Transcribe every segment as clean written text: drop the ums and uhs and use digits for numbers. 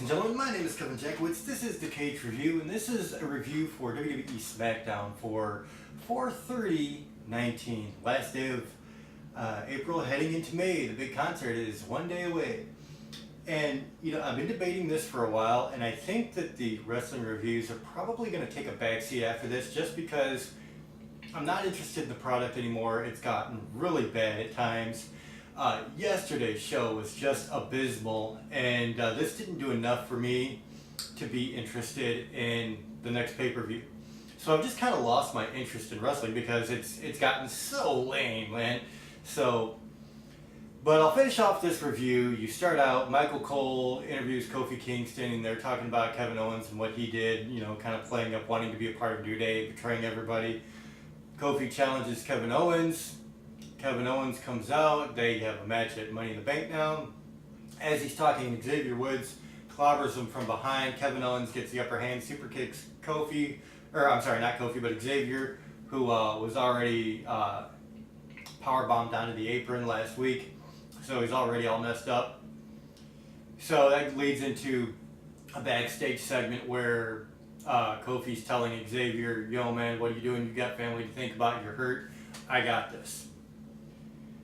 and gentlemen, my name is Kevin Jackowitz. This is the Kaged Review, and this is a review for WWE SmackDown for 4/30/19, last day of April, heading into May. The big concert is one day away. And, I've been debating this for a while, and I think that the wrestling reviews are probably going to take a backseat after this just because I'm not interested in the product anymore. It's gotten really bad at times. Yesterday's show was just abysmal, and this didn't do enough for me to be interested in the next pay-per-view. So I've just kind of lost my interest in wrestling because it's gotten so lame, man. But I'll finish off this review. You start out, Michael Cole interviews Kofi Kingston, and they're talking about Kevin Owens and what he did, kind of playing up wanting to be a part of New Day, betraying everybody. Kofi challenges Kevin Owens. Kevin Owens comes out. They have a match at Money in the Bank now. As he's talking, Xavier Woods clobbers him from behind. Kevin Owens gets the upper hand, super kicks Kofi, or I'm sorry, not Kofi, but Xavier, who was already powerbombed onto the apron last week. So he's already all messed up. So that leads into a backstage segment where Kofi's telling Xavier, yo man, what are you doing? You got family to think about, you're hurt, I got this.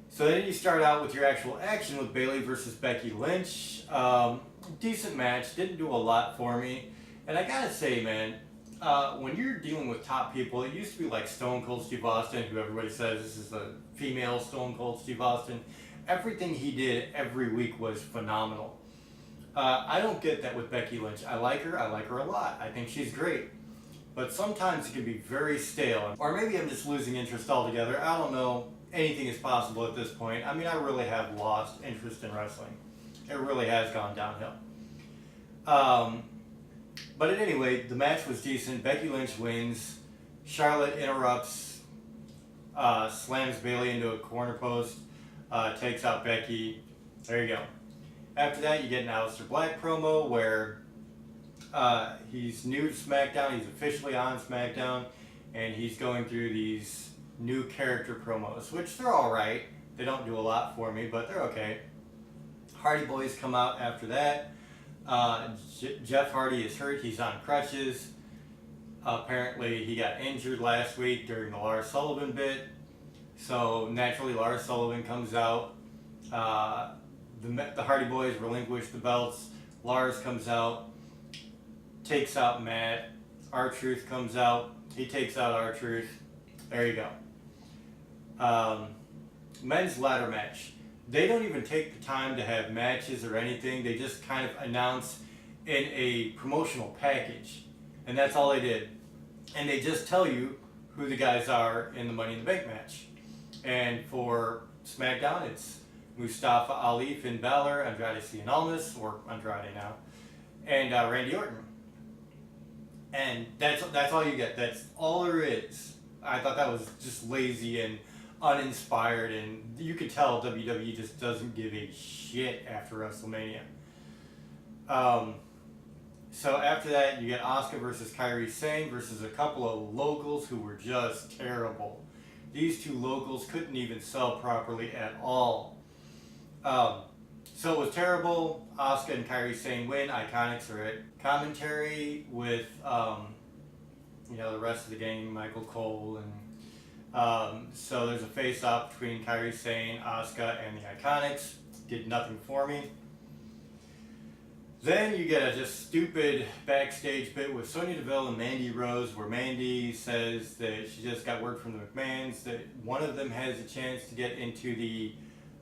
So then you start out with your actual action with Bayley versus Becky Lynch. Decent match, didn't do a lot for me. And I gotta say, man, when you're dealing with top people, it used to be like Stone Cold Steve Austin, who everybody says this is the female Stone Cold Steve Austin. Everything he did every week was phenomenal. I don't get that with Becky Lynch. I like her a lot. I think she's great. But sometimes it can be very stale. Or maybe I'm just losing interest altogether. I don't know. Anything is possible at this point. I mean, I really have lost interest in wrestling. It really has gone downhill. But at any rate, the match was decent. Becky Lynch wins. Charlotte interrupts, slams Bayley into a corner post, takes out Becky. There you go. After that, you get an Aleister Black promo where he's new to SmackDown. He's officially on SmackDown, and he's going through these new character promos, which they're all right. They don't do a lot for me, but they're okay. Hardy Boys come out after that. Jeff Hardy is hurt. He's on crutches. Apparently, he got injured last week during the Lars Sullivan bit. So naturally, Lars Sullivan comes out. The Hardy Boys relinquish the belts. Lars comes out, takes out Matt. R-Truth comes out. He takes out R-Truth. There you go. Men's ladder match. They don't even take the time to have matches or anything. They just kind of announce in a promotional package. And that's all they did. And they just tell you who the guys are in the Money in the Bank match. And for SmackDown, it's Mustafa Ali, Finn Balor, Andrade Cien Almas, or Andrade now, and Randy Orton. And that's all you get. That's all there is. I thought that was just lazy and uninspired, and you could tell WWE just doesn't give a shit after WrestleMania. So after that, you get Asuka versus Kairi Sane versus a couple of locals who were just terrible. These two locals couldn't even sell properly at all. So it was terrible. Asuka and Kairi Sane win. Iconics are it. Commentary with the rest of the gang, Michael Cole, and so there's a face-off between Kairi Sane, Asuka, and the Iconics. Did nothing for me. Then you get a just stupid backstage bit with Sonya Deville and Mandy Rose, where Mandy says that she just got word from the McMahons that one of them has a chance to get into the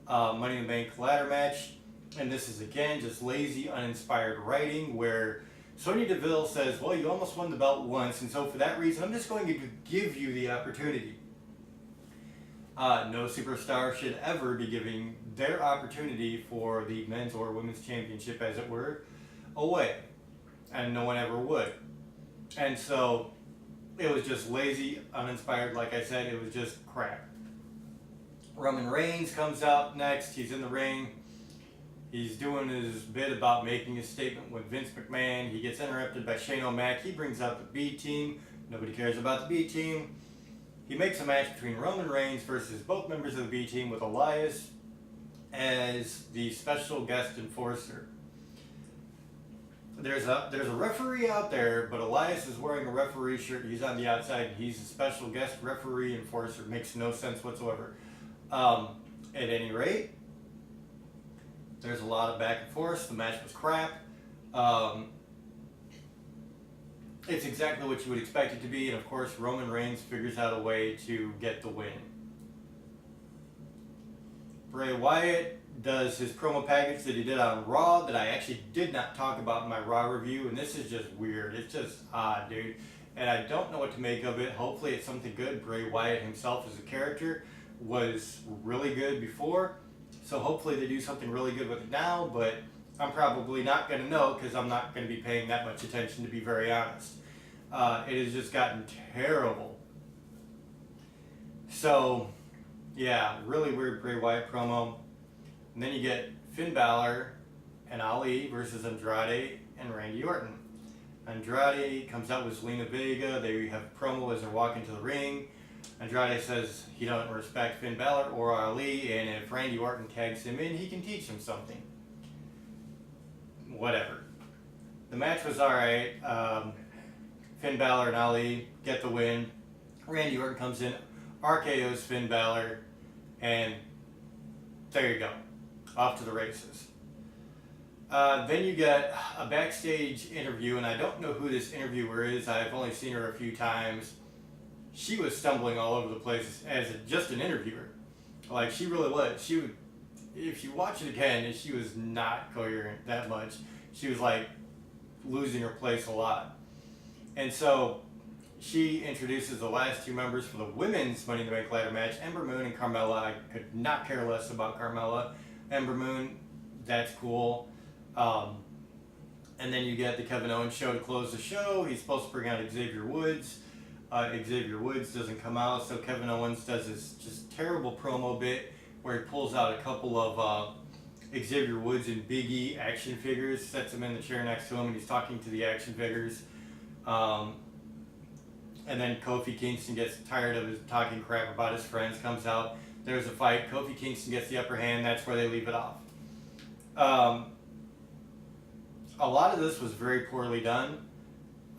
Money in the Bank ladder match. And this is, again, just lazy, uninspired writing where Sonya Deville says, well, you almost won the belt once, and so for that reason, I'm just going to give you the opportunity. No superstar should ever be giving their opportunity for the men's or women's championship, as it were, away. And no one ever would. And so it was just lazy, uninspired, like I said, it was just crap. Roman Reigns comes out next. He's in the ring. He's doing his bit about making a statement with Vince McMahon. He gets interrupted by Shane O'Mac. He brings out the B team. Nobody cares about the B team. He makes a match between Roman Reigns versus both members of the B team with Elias as the special guest enforcer. there's a referee out there, but Elias is wearing a referee shirt. He's on the outside. He's a special guest referee enforcer. Makes no sense whatsoever. At any rate, there's a lot of back and forth. The match was crap. It's exactly what you would expect it to be, and of course Roman Reigns figures out a way to get the win. Bray Wyatt does his promo package that he did on Raw that I actually did not talk about in my Raw review, and this is just weird. It's just odd, dude. And I don't know what to make of it. Hopefully it's something good. Bray Wyatt himself as a character was really good before, so hopefully they do something really good with it now, but I'm probably not going to know because I'm not going to be paying that much attention, to be very honest. It has just gotten terrible. So, yeah, really weird Bray Wyatt promo. And then you get Finn Balor and Ali versus Andrade and Randy Orton. Andrade comes out with Zelina Vega. They have a promo as they're walking to the ring. Andrade says he doesn't respect Finn Balor or Ali, and if Randy Orton tags him in, he can teach him something. Whatever. The match was alright. Finn Balor and Ali get the win. Randy Orton comes in, RKO's Finn Balor, and there you go. Off to the races. Then you get a backstage interview, and I don't know who this interviewer is. I've only seen her a few times. She was stumbling all over the place as just an interviewer. Like, she really was. She would, if you watch it again, she was not coherent that much. She was like losing her place a lot. And so she introduces the last two members for the women's Money in the Bank ladder match, Ember Moon and Carmella. I could not care less about Carmella. Ember Moon, that's cool. And then you get the Kevin Owens show to close the show. He's supposed to bring out Xavier Woods. Xavier Woods doesn't come out, so Kevin Owens does this just terrible promo bit where he pulls out a couple of Xavier Woods and Big E action figures, sets them in the chair next to him, and he's talking to the action figures. And then Kofi Kingston gets tired of his talking crap about his friends, comes out. There's a fight. Kofi Kingston gets the upper hand. That's where they leave it off. A lot of this was very poorly done.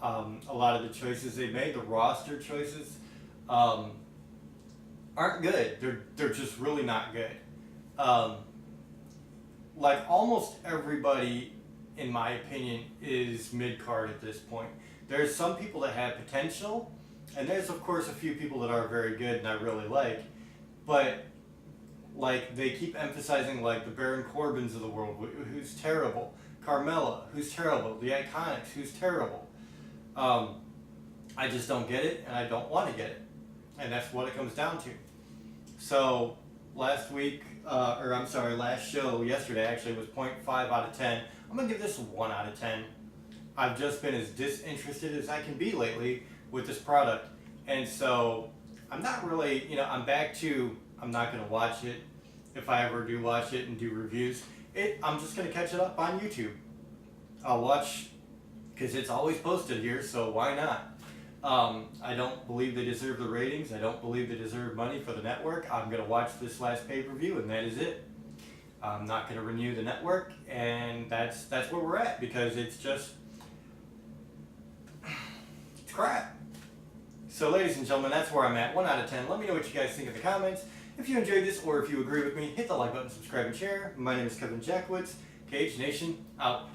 A lot of the choices they made, the roster choices, aren't good. They're just really not good. Like almost everybody, in my opinion, is mid-card at this point. There's some people that have potential, and there's of course a few people that are very good and I really like, but like they keep emphasizing like the Baron Corbins of the world, who's terrible, Carmella, who's terrible, the Iconics, who's terrible. I just don't get it, and I don't want to get it, and that's what it comes down to. So last show yesterday actually was 0.5 out of 10. I'm gonna give this a 1 out of 10. I've just been as disinterested as I can be lately with this product, and so I'm not really, I'm back to, I'm not gonna watch it. If I ever do watch it and do reviews, I'm just gonna catch it up on YouTube. I'll watch, because it's always posted here, so why not? I don't believe they deserve the ratings. I don't believe they deserve money for the network. I'm going to watch this last pay-per-view, and that is it. I'm not going to renew the network, and that's where we're at, because it's just, it's crap. So ladies and gentlemen, that's where I'm at, 1 out of 10. Let me know what you guys think in the comments. If you enjoyed this, or if you agree with me, hit the like button, subscribe, and share. My name is Kevin Jackwoods. Kaged Nation, out.